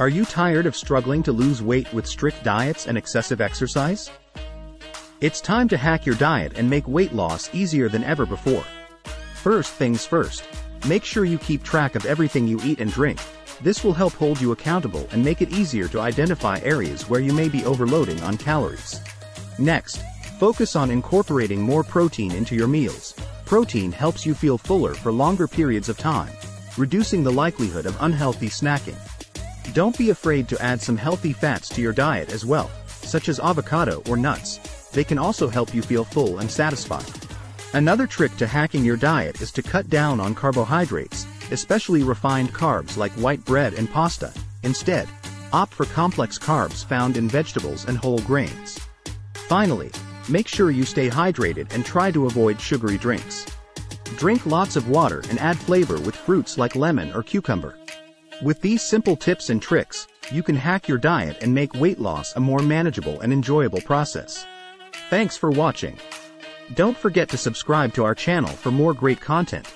Are you tired of struggling to lose weight with strict diets and excessive exercise? It's time to hack your diet and make weight loss easier than ever before. First things first, make sure you keep track of everything you eat and drink. This will help hold you accountable and make it easier to identify areas where you may be overloading on calories. Next, focus on incorporating more protein into your meals. Protein helps you feel fuller for longer periods of time, reducing the likelihood of unhealthy snacking. Don't be afraid to add some healthy fats to your diet as well, such as avocado or nuts. They can also help you feel full and satisfied. Another trick to hacking your diet is to cut down on carbohydrates, especially refined carbs like white bread and pasta. Instead, opt for complex carbs found in vegetables and whole grains. Finally, make sure you stay hydrated and try to avoid sugary drinks. Drink lots of water and add flavor with fruits like lemon or cucumber. With these simple tips and tricks, you can hack your diet and make weight loss a more manageable and enjoyable process. Thanks for watching. Don't forget to subscribe to our channel for more great content.